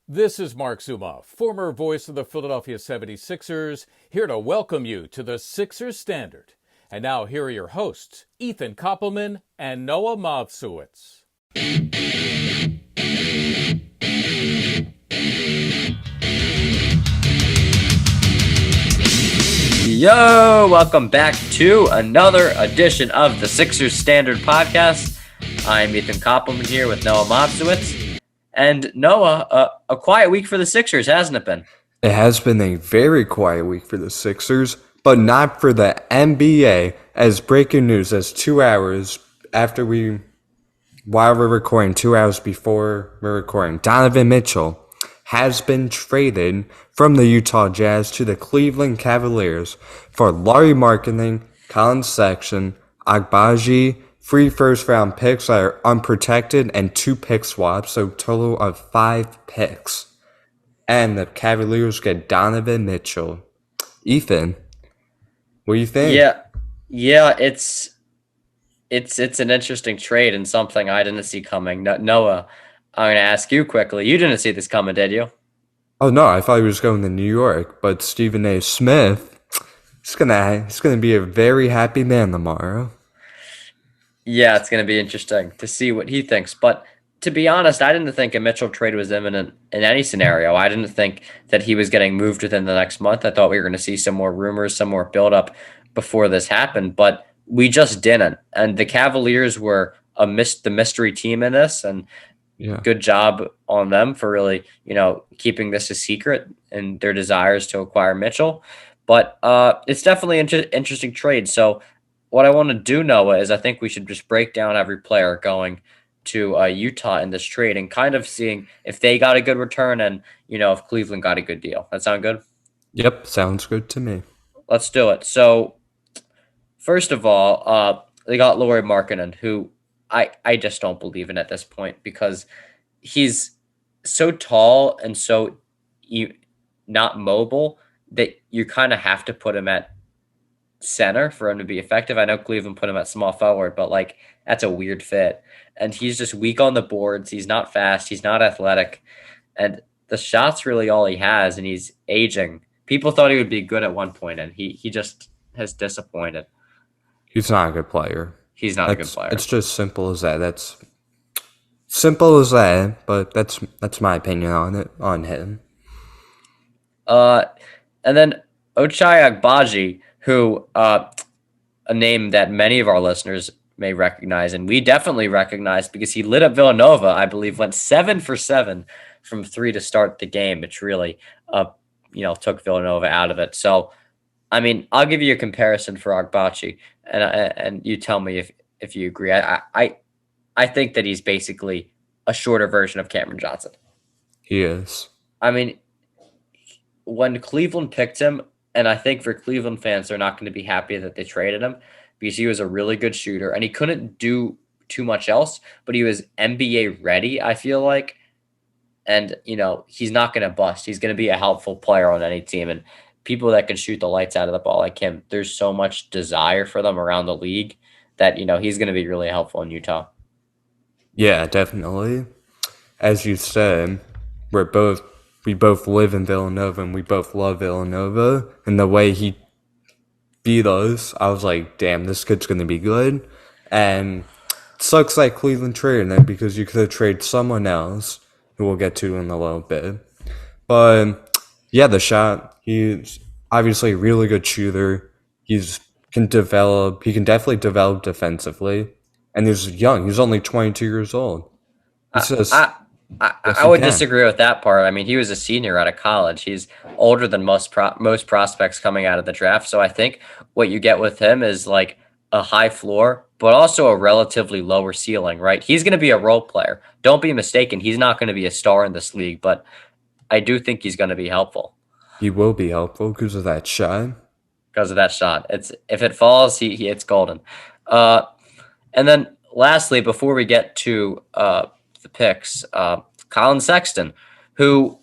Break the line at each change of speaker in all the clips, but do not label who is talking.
This is Mark Zuma, former voice of the Philadelphia 76ers, here to welcome you to the Sixers Standard. And now here are your hosts, Ethan Koppelman and Noah Mavsuwitz.
Yo, welcome back to another edition of the Sixers Standard Podcast. I'm Ethan Koppelman here with Noah Mavsuwitz. And Noah, a quiet week for the Sixers, hasn't it been?
It has been a very quiet week for the Sixers, but not for the NBA, as breaking news as 2 hours while we're recording, 2 hours before we're recording, Donnovan Mitchell has been traded from the Utah Jazz to the Cleveland Cavaliers for Lauri Markkanen, Colin Sexton, Agbaji, 3 first-round picks that are unprotected, and 2 pick swaps, so a total of 5 picks. And the Cavaliers get Donnovan Mitchell. Ethan, what do you think?
Yeah, it's an interesting trade and something I didn't see coming. Noah, I'm going to ask you quickly. You didn't see this coming, did you?
Oh no, I thought he was going to New York, but Stephen A. Smith, he's gonna be a very happy man tomorrow.
Yeah, it's going to be interesting to see what he thinks. But to be honest, I didn't think a Mitchell trade was imminent in any scenario. I didn't think that he was getting moved within the next month. I thought we were going to see some more rumors, some more buildup before this happened, but we just didn't. And the Cavaliers were the mystery team in this, and good job on them for really, keeping this a secret and their desires to acquire Mitchell. But it's definitely an interesting trade. So what I want to do, Noah, is I think we should just break down every player going to Utah in this trade and kind of seeing if they got a good return and, if Cleveland got a good deal. That sound good?
Yep, sounds good to me.
Let's do it. So first of all, they got Lauri Markkanen, who I just don't believe in at this point because he's so tall and so not mobile that you kind of have to put him at center for him to be effective. I know Cleveland put him at small forward, but that's a weird fit. And he's just weak on the boards. He's not fast. He's not athletic. And the shot's really all he has, and he's aging. People thought he would be good at one point, and he just has disappointed.
He's not a good player.
He's not a good player.
It's just simple as that. That's simple as that, but that's my opinion on him.
And then Ochai Agbaji, who a name that many of our listeners may recognize, and we definitely recognize because he lit up Villanova, I believe, went 7 for 7 from 3 to start the game, which really took Villanova out of it. So, I mean, I'll give you a comparison for Agbaji, and you tell me if you agree. I think that he's basically a shorter version of Cameron Johnson.
He is.
I mean, when Cleveland picked him, and I think for Cleveland fans, they're not going to be happy that they traded him because he was a really good shooter and he couldn't do too much else, but he was NBA ready, I feel like. And, he's not going to bust. He's going to be a helpful player on any team. And people that can shoot the lights out of the ball like him, there's so much desire for them around the league that, he's going to be really helpful in Utah.
Yeah, definitely. As you said, we both live in Villanova and we both love Villanova. And the way he beat us, I was like, damn, this kid's going to be good. And it sucks that Cleveland traded him because you could have traded someone else, who we'll get to in a little bit. But yeah, the shot, he's obviously a really good shooter. He can definitely develop defensively. And he's young. He's only 22 years old.
I would disagree with that part. I mean, he was a senior out of college. He's older than most prospects coming out of the draft. So I think what you get with him is like a high floor, but also a relatively lower ceiling, right? He's going to be a role player. Don't be mistaken. He's not going to be a star in this league, but I do think he's going to be helpful.
He will be helpful because of that shot.
If it falls, it's golden. And then lastly, before we get to the picks, Colin Sexton, who,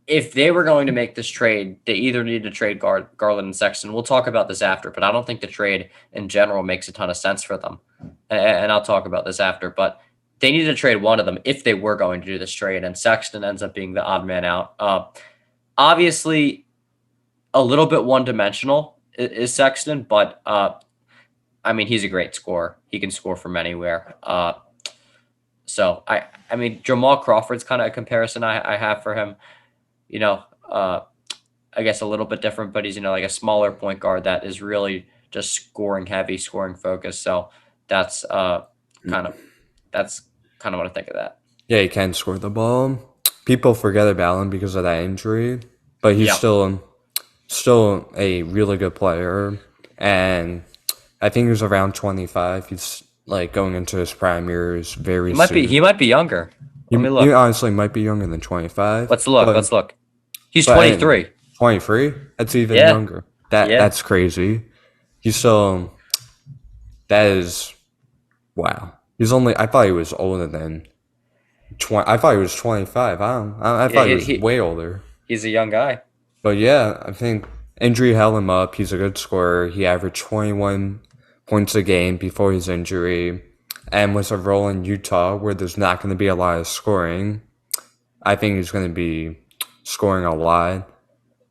if they were going to make this trade, they either need to trade Garland and Sexton. We'll talk about this after, but I don't think the trade in general makes a ton of sense for them. And I'll talk about this after. But they needed to trade one of them if they were going to do this trade, and Sexton ends up being the odd man out. Obviously, a little bit one-dimensional is Sexton, but I mean, he's a great scorer. He can score from anywhere. So I mean, Jamal Crawford's kind of a comparison I have for him. You know, I guess a little bit different, but he's like a smaller point guard that is really just scoring heavy, scoring focused. So that's kind of that's kind of what I think of that.
Yeah, he can score the ball. People forget about him because of that injury, but he's still a really good player. And I think he's around 25. He's like going into his prime years very soon.
He might be younger. Let me look.
He honestly might be younger than 25.
Let's look. He's 23.
23? That's even younger. That's crazy. He's still. That is. Wow. I thought he was older than 20. I thought he was 25. I thought he was way older.
He's a young guy.
But yeah, I think injury held him up. He's a good scorer. He averaged 21 points a game before his injury. And with a role in Utah where there's not going to be a lot of scoring, I think he's going to be scoring a lot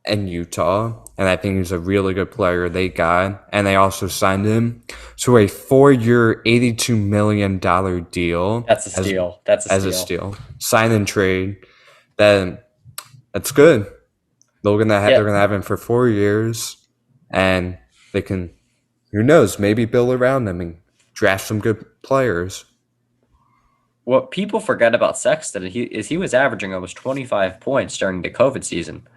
in Utah. And I think he's a really good player they got. And they also signed him to a 4-year, $82 million deal.
That's a steal.
As a steal. Sign and trade. That's good. They're gonna have him for 4 years. And they can, who knows, maybe build around him and draft some good players.
What people forget about Sexton is he was averaging almost 25 points during the COVID season.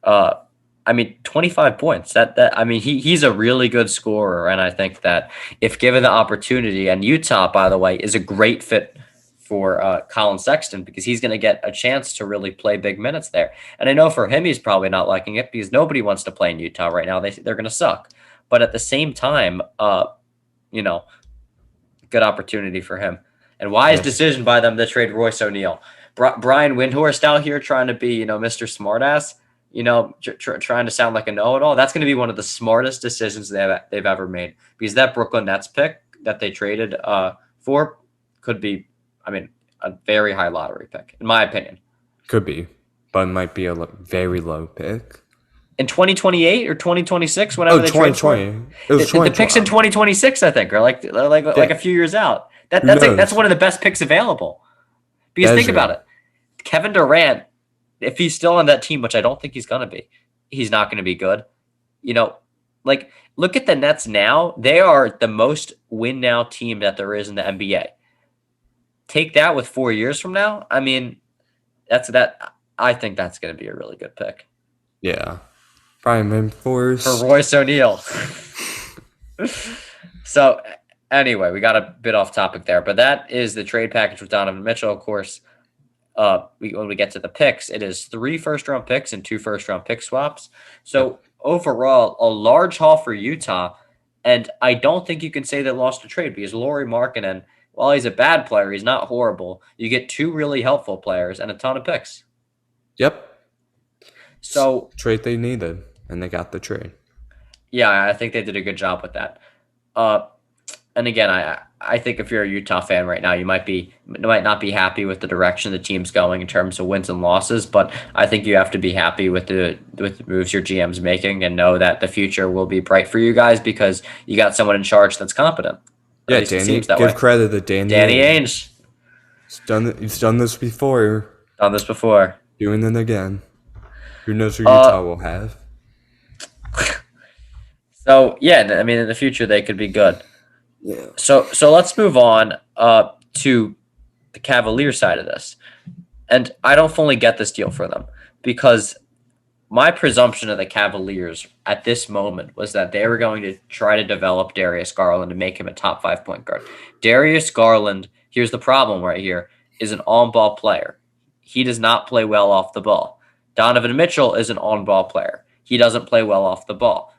I mean, 25 points. I mean, he's a really good scorer, and I think that if given the opportunity, and Utah, by the way, is a great fit for Colin Sexton because he's going to get a chance to really play big minutes there. And I know for him, he's probably not liking it because nobody wants to play in Utah right now. They're going to suck. But at the same time, good opportunity for him. And wise decision by them to trade Royce O'Neal. Brian Windhorst out here trying to be, Mr. Smartass. Trying to sound like a know-it-all. That's going to be one of the smartest decisions they've ever made because that Brooklyn Nets pick that they traded for could be, a very high lottery pick, in my opinion.
Could be, but it might be a very low pick.
In 2028 or 2026, whenever they trade for it.
It was
the picks in 2026, I think, are like a few years out. That's one of the best picks available. Because think about it. Kevin Durant, if he's still on that team, which I don't think he's going to be, he's not going to be good. Look at the Nets now. They are the most win now team that there is in the NBA. Take that with 4 years from now. I mean, I think that's going to be a really good pick.
Yeah. Prime for
Royce O'Neal. So anyway, we got a bit off topic there, but that is the trade package with Donnovan Mitchell. Of course, when we get to the picks, it is 3 first-round picks and 2 first-round pick swaps. So overall, a large haul for Utah, and I don't think you can say they lost a trade because Lauri Markkanen, while he's a bad player, he's not horrible. You get 2 really helpful players and a ton of picks.
Yep.
So
trade they needed, and they got the trade.
Yeah, I think they did a good job with that. And again, I think if you're a Utah fan right now, you might not be happy with the direction the team's going in terms of wins and losses, but I think you have to be happy with the moves your GM's making and know that the future will be bright for you guys because you got someone in charge that's competent.
Yeah, Danny. Give credit to Danny
Ainge.
He's done this before. Doing it again. Who knows who Utah will have?
So yeah, I mean, in the future they could be good.
Yeah.
So let's move on to the Cavalier side of this. And I don't fully get this deal for them because my presumption of the Cavaliers at this moment was that they were going to try to develop Darius Garland and make him a top 5 point guard. Darius Garland, here's the problem right here, is an on-ball player. He does not play well off the ball. Donnovan Mitchell is an on-ball player. He doesn't play well off the ball.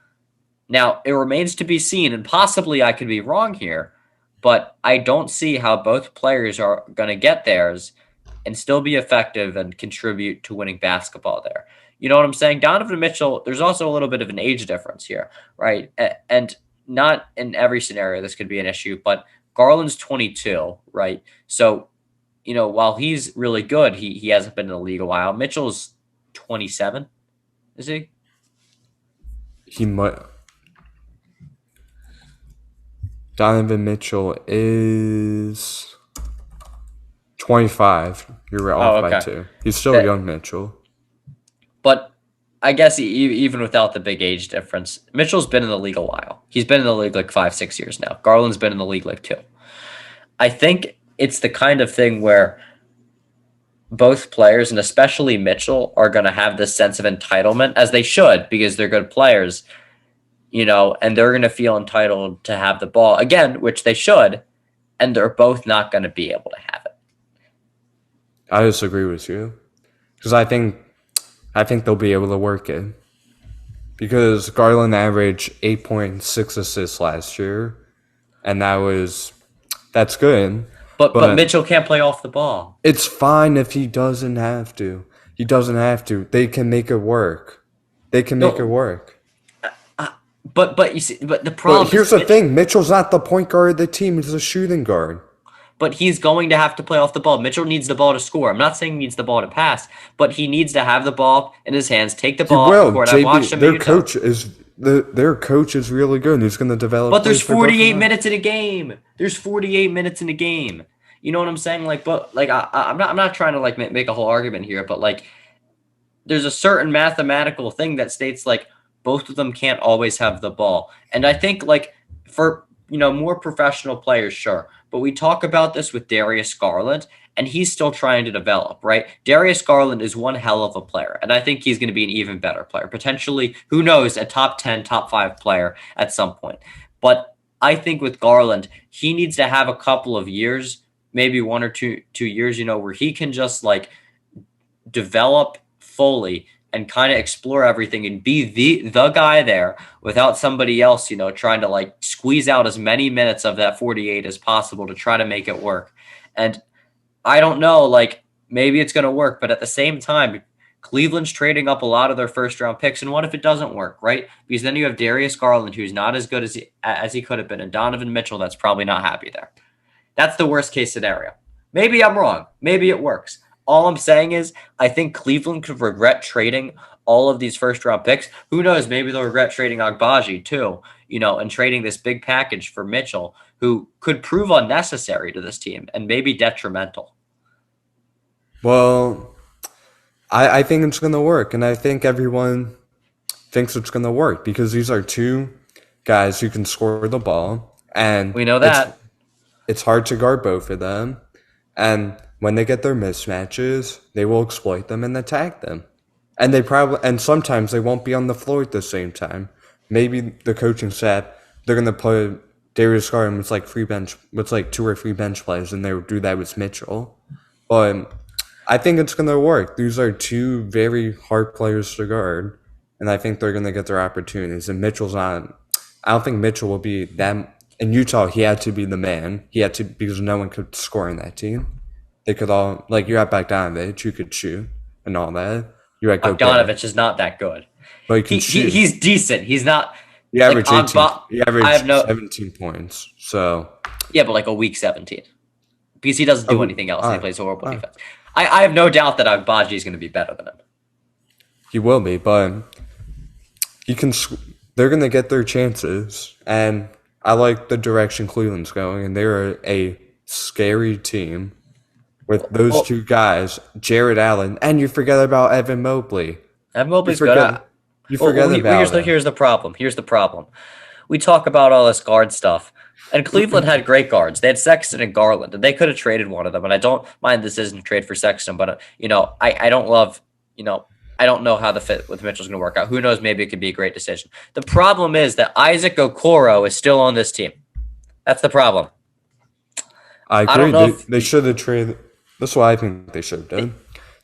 Now, it remains to be seen, and possibly I could be wrong here, but I don't see how both players are going to get theirs and still be effective and contribute to winning basketball there. You know what I'm saying? Donnovan Mitchell, there's also a little bit of an age difference here, right? And not in every scenario this could be an issue, but Garland's 22, right? So, while he's really good, he hasn't been in the league a while. Mitchell's 27, is he?
He might. Donovan Mitchell is 25. You're off by
okay.
2. He's still a young Mitchell.
But I guess even without the big age difference, Mitchell's been in the league a while. He's been in the league like 5-6 years now. Garland's been in the league like 2. I think it's the kind of thing where both players, and especially Mitchell, are going to have this sense of entitlement, as they should, because they're good players, and they're going to feel entitled to have the ball again, which they should, and they're both not going to be able to have it.
I disagree with you, because I think they'll be able to work it. Because Garland averaged 8.6 assists last year, and that's good.
But Mitchell can't play off the ball.
It's fine if he doesn't have to. He doesn't have to. They can make it work. Make it work.
But you see, but the problem.
But here's the thing: Mitchell's not the point guard of the team; he's a shooting guard.
But he's going to have to play off the ball. Mitchell needs the ball to score. I'm not saying he needs the ball to pass, but he needs to have the ball in his hands, take the ball off the court. I watched him.
Their coach is really good. He's going to develop.
But there's 48 minutes in a game. There's 48 minutes in a game. You know what I'm saying? I'm not trying to make a whole argument here, but there's a certain mathematical thing that states both of them can't always have the ball. And I think for more professional players, sure. But we talk about this with Darius Garland, and he's still trying to develop, right? Darius Garland is one hell of a player, and I think he's going to be an even better player. Potentially, who knows, a top 10, top 5 player at some point. But I think with Garland, he needs to have a couple of years, maybe 1 or 2 years, where he can just develop fully and kind of explore everything and be the guy there without somebody else, trying to squeeze out as many minutes of that 48 as possible to try to make it work. And I don't know, maybe it's going to work, but at the same time, Cleveland's trading up a lot of their first round picks. And what if it doesn't work, right? Because then you have Darius Garland, who's not as good as he could have been, and Donovan Mitchell, that's probably not happy there. That's the worst case scenario. Maybe I'm wrong. Maybe it works. All I'm saying is I think Cleveland could regret trading all of these first-round picks. Who knows? Maybe they'll regret trading Agbaji too, and trading this big package for Mitchell, who could prove unnecessary to this team and maybe detrimental.
Well, I think it's going to work, and I think everyone thinks it's going to work because these are 2 guys who can score the ball, and
we know that.
It's hard to guard both of them, and when they get their mismatches, they will exploit them and attack them. And sometimes they won't be on the floor at the same time. Maybe the coaching staff, they're going to put Darius Garland with 2 or 3 bench players, and they would do that with Mitchell. But I think it's going to work. These are 2 very hard players to guard, and I think they're going to get their opportunities. And Mitchell's not. I don't think Mitchell will be that. In Utah, he had to be the man. He had to, because no one could score in that team. They could all, you had Bogdanovich, who could shoot and all that. You had
Bogdanovich is not that good.
But he can shoot.
He's decent. He's not.
He averaged 17 points. So
yeah, but a week 17. Because he doesn't do anything else. He plays horrible defense. I have no doubt that Agbaji is going to be better than him.
He will be, but he can. They're going to get their chances, and I like the direction Cleveland's going, and they're a scary team. With those 2 guys, Jared Allen, and you forget about Evan Mobley.
Evan Mobley's good.
You forget about him.
Here's the problem. We talk about all this guard stuff, and Cleveland had great guards. They had Sexton and Garland, and they could have traded one of them. And I don't mind this isn't a trade for Sexton, but I don't love, I don't know how the fit with Mitchell's going to work out. Who knows? Maybe it could be a great decision. The problem is that Isaac Okoro is still on this team. That's the problem.
I agree. They should have traded. That's what I think they should have done.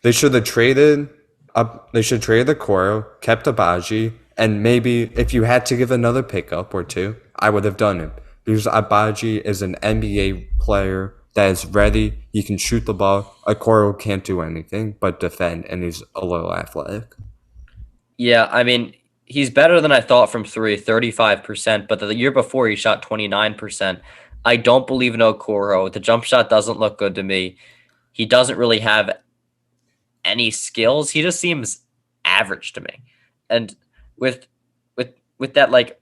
They should have traded up. They should trade the Okoro, kept Agbaji, and maybe if you had to give another pickup or 2, I would have done it. Because Agbaji is an NBA player that is ready. He can shoot the ball. Okoro can't do anything but defend, and he's a little athletic.
Yeah, I mean, he's better than I thought from 3, 35%, but the year before he shot 29%. I don't believe in Okoro. The jump shot doesn't look good to me. He doesn't really have any skills. He just seems average to me. And with with that, like,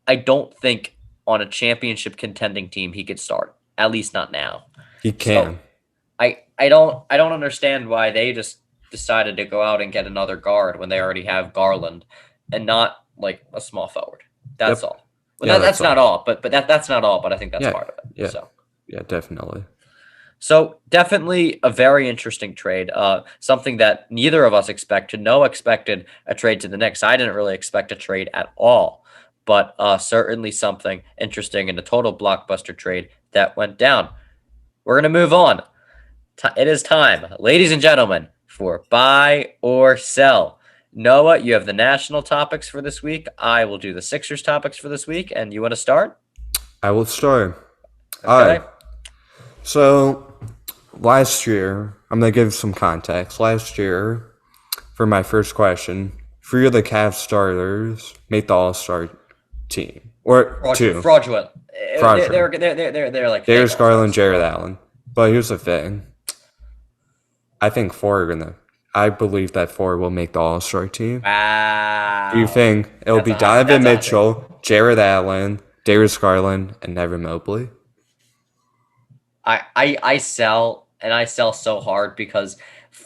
I don't think on a championship contending team he could start. At least not now.
He can.
So I don't understand why they just decided to go out and get another guard when they already have Garland and not like a small forward. That's all. Well,
Yeah,
that's
that's
not all, but that's not all. But I think that's
Yeah,
part of it.
yeah.
So.
Yeah, definitely.
So definitely a very interesting trade. Something that neither of us expected. Noah expected a trade to the Knicks. I didn't really expect a trade at all, but certainly something interesting in a total blockbuster trade that went down. We're gonna move on. It is time, ladies and gentlemen, for buy or sell. Noah, you have the national topics for this week. I will do the Sixers topics for this week, and you want to start?
I will start.
Okay.
All right. So last year, I'm going to give some context. Last year, for my first question, 3 of the Cavs starters made the All-Star team. Or 2.
Fraudulent.
Fraudulent.
They're like
Darius
fake
Garland,
All-Stars.
Jared Allen. But here's the thing. I think 4 are going to. I believe that 4 will make the All-Star team.
Wow.
Do you think it'll be
That's a hot-
Donnovan
that's a hot
Mitchell, Jared Allen, Darius Garland, and Evan Mobley?
I sell, and I sell so hard because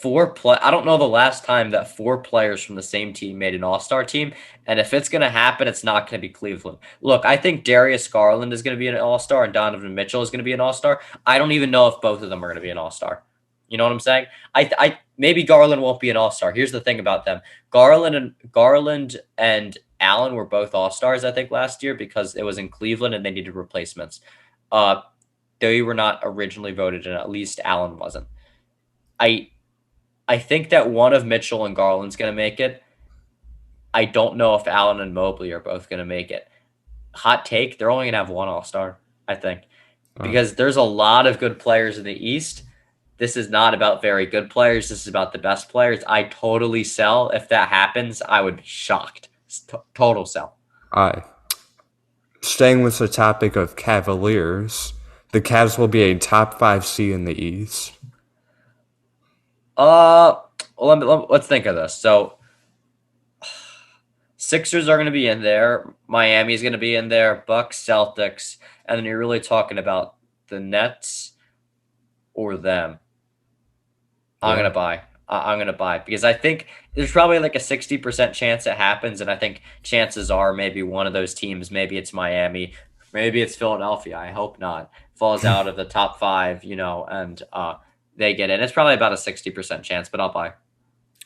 I don't know the last time that 4 players from the same team made an All-Star team, and if it's gonna happen, it's not gonna be Cleveland. Look, I think Darius Garland is gonna be an All-Star and Donovan Mitchell is gonna be an All-Star. I don't even know if both of them are gonna be an All-Star. You know what I'm saying? I maybe Garland won't be an All-Star. Here's the thing about them: Garland and Allen were both All-Stars, I think, last year because it was in Cleveland and they needed replacements. They were not originally voted, and at least Allen wasn't. I think that one of Mitchell and Garland's going to make it. I don't know if Allen and Mobley are both going to make it. Hot take, they're only going to have one All-Star, I think, because there's a lot of good players in the East. This is not about very good players. This is about the best players. I totally sell. If that happens, I would be shocked. Total sell.
All right. Staying with the topic of Cavaliers, the Cavs will be a top 5 seed in the East.
Let's think of this. So, Sixers are going to be in there. Miami's going to be in there. Bucks, Celtics, and then you're really talking about the Nets or them. I'm going to buy because I think there's probably like a 60% chance it happens, and I think chances are maybe one of those teams, maybe it's Miami, maybe it's Philadelphia. I hope not. Falls out of the top 5, and they get in. It's probably about a 60% chance, but I'll buy.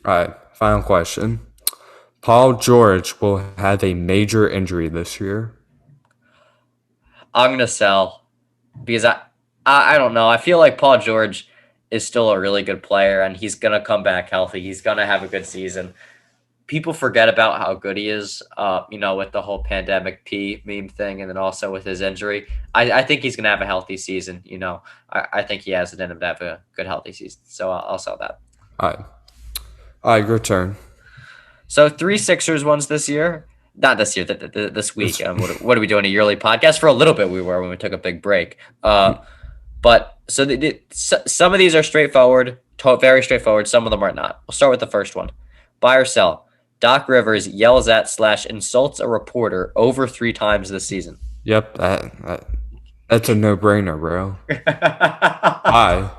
All right, final question. Paul George will have a major injury this year.
I'm going to sell because I don't know. I feel like Paul George is still a really good player, and he's going to come back healthy. He's going to have a good season. People forget about how good he is, with the whole pandemic P meme thing, and then also with his injury. I think he's going to have a healthy season. I think he has it in him to have a good, healthy season. So I'll sell that.
All right, your turn.
So 3 Sixers ones this year. Not this year, this week. What are we doing? A yearly podcast? For a little bit we were when we took a big break. But so some of these are straightforward, very straightforward. Some of them are not. We'll start with the first one. Buy or sell. Doc Rivers yells at / insults a reporter over 3 times this season.
Yep, that's a no-brainer, bro. Bye.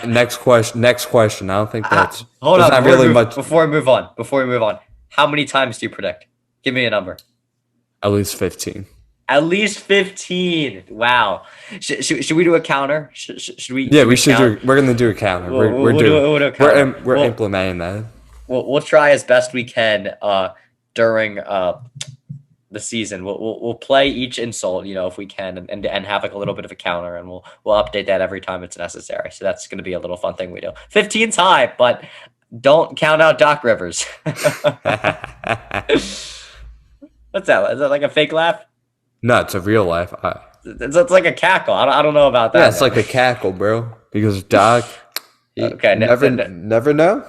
Next question. I don't think that's
hold on.
not really much.
Before we move on, how many times do you predict? Give me a number.
At least 15.
At least 15. Wow. Should we do a counter? Should we?
Yeah, we should. We're gonna do a counter.
We'll do a counter.
We're implementing that.
We'll try as best we can during the season. We'll play each insult, if we can, and have like a little bit of a counter, and we'll update that every time it's necessary. So that's going to be a little fun thing we do. 15's high, but don't count out Doc Rivers. What's that? Is that like a fake laugh?
No, it's a real laugh.
It's like a cackle. I don't know about that.
Yeah, it's like a cackle, bro. Because Doc, never know.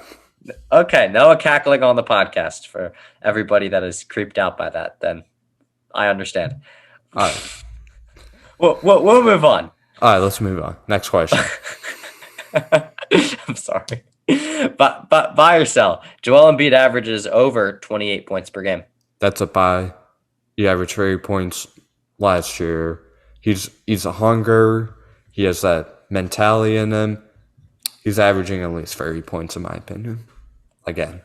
Okay, no cackling on the podcast for everybody that is creeped out by that. Then I understand.
All right.
We'll move on.
All right, let's move on. Next question.
I'm sorry. But buy or sell. Joel Embiid averages over 28 points per game.
That's a buy. He averaged 30 points last year. He's a hunger. He has that mentality in him. He's averaging at least 30 points in my opinion. Again.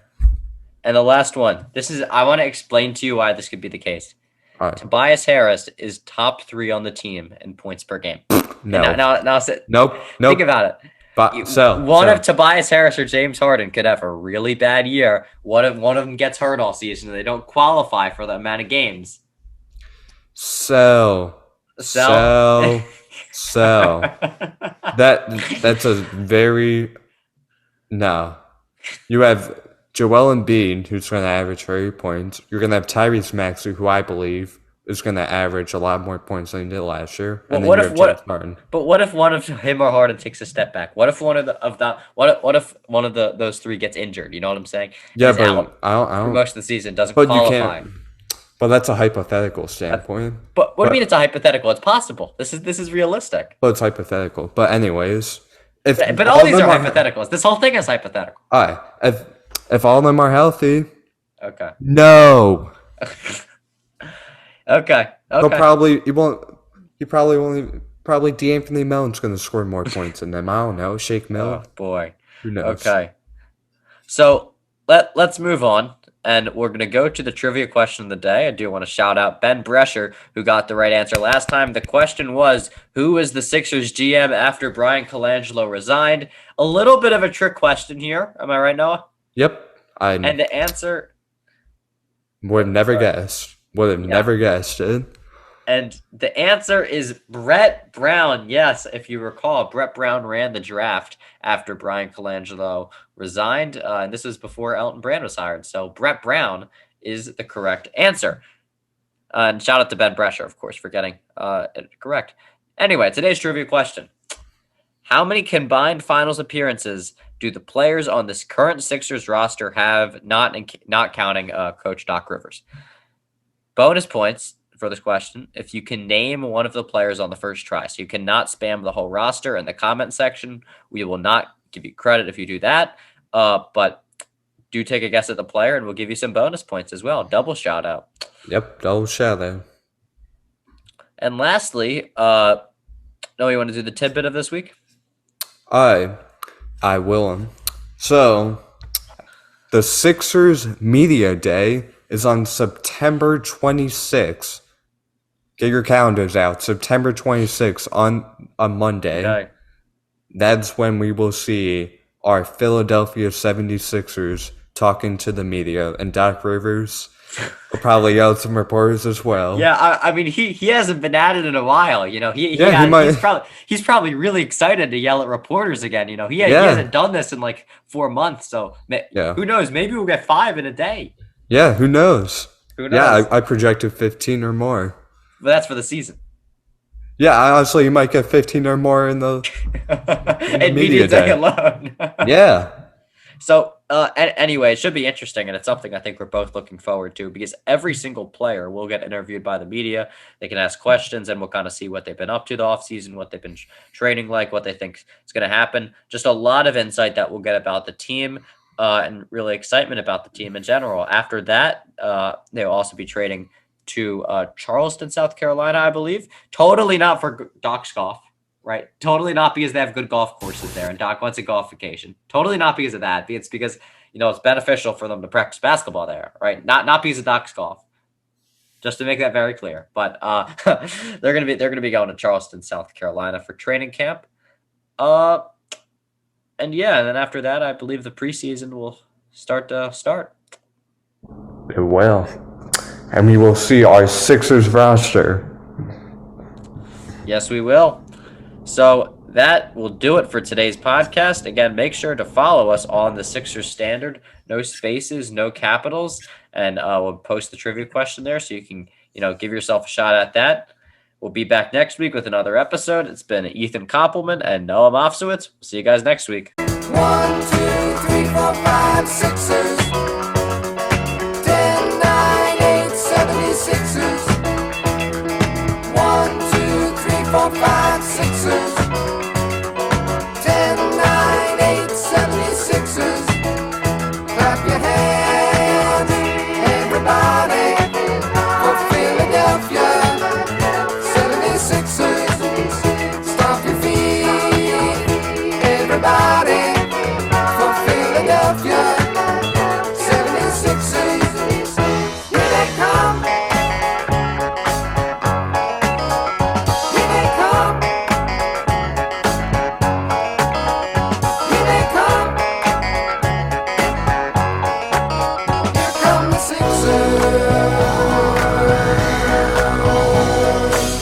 And the last one. I want to explain to you why this could be the case.
All right.
Tobias Harris is top 3 on the team in points per game.
No.
Now
Nope.
think about it. One of Tobias Harris or James Harden could have a really bad year. One of them gets hurt all season and they don't qualify for the amount of games.
Sell. That's a very no. You have Joel Embiid, who's going to average 30 points. You're going to have Tyrese Maxey, who I believe is going to average a lot more points than he did last year.
Well,
and
what
then
if one of him or Harden takes a step back? What if one of those three gets injured? You know what I'm saying?
Yeah,
He's
but
out
I don't.
for most of the season, doesn't
But
qualify.
you can't. But that's a hypothetical standpoint.
But what do you mean it's a hypothetical? It's possible. This is realistic.
Well, it's hypothetical. But anyways,
but all these are hypotheticals. This whole thing is hypothetical.
All right. If all of them are healthy,
okay.
No.
Okay.
He'll probably D'Anthony Melton's going to score more points than them. I don't know. Shake Mill.
Oh boy.
Who knows?
Okay. So let's move on. And we're going to go to the trivia question of the day. I do want to shout out Ben Brescher, who got the right answer last time. The question was, who was the Sixers GM after Brian Colangelo resigned? A little bit of a trick question here. Am I right, Noah?
Yep.
And the answer...
Would have never guessed. Never guessed it.
And the answer is Brett Brown. Yes, if you recall, Brett Brown ran the draft after Brian Colangelo resigned. And this was before Elton Brand was hired. So Brett Brown is the correct answer. And shout out to Ben Brescher, of course, for getting it correct. Anyway, today's trivia question. How many combined finals appearances do the players on this current Sixers roster have, not counting Coach Doc Rivers? Bonus points for this question if you can name one of the players on the first try. So you cannot spam the whole roster in the comment section. We will not give you credit if you do that. But do take a guess at the player, and we'll give you some bonus points as well. Double shout out.
Yep, double shout out.
And lastly, no, you want to do the tidbit of this week?
I will. So, the Sixers Media Day is on September 26th. Get your calendars out. September 26th on a Monday.
Okay.
That's when we will see our Philadelphia 76ers talking to the media. And Doc Rivers will probably yell at some reporters as well.
Yeah, I mean, he hasn't been at it in a while. You know, he's probably really excited to yell at reporters again. You know, he hasn't done this in like 4 months. So who knows? Maybe we'll get 5 in a day.
Yeah, who knows?
Yeah,
I projected 15 or more.
But that's for the season.
Yeah, honestly, you might get 15 or more in the
media day alone.
Yeah.
So anyway, it should be interesting, and it's something I think we're both looking forward to because every single player will get interviewed by the media. They can ask questions, and we'll kind of see what they've been up to the offseason, what they've been training like, what they think is going to happen. Just a lot of insight that we'll get about the team and really excitement about the team in general. After that, they'll also be trading to Charleston, South Carolina, I believe. Totally not for Doc's golf. Right. Totally not because they have good golf courses there and Doc wants a golf vacation. Totally not because of that. It's because, it's beneficial for them to practice basketball there. Right. Not because of Doc's golf. Just to make that very clear. But they're gonna be going to Charleston, South Carolina for training camp. And then after that, I believe the preseason will start.
It will. And we will see our Sixers roster.
Yes, we will. So that will do it for today's podcast. Again, make sure to follow us on the Sixers Standard. No spaces, no capitals. And we'll post the trivia question there so you can, give yourself a shot at that. We'll be back next week with another episode. It's been Ethan Koppelman and Noah Mofsowitz. We'll see you guys next week.
1, 2.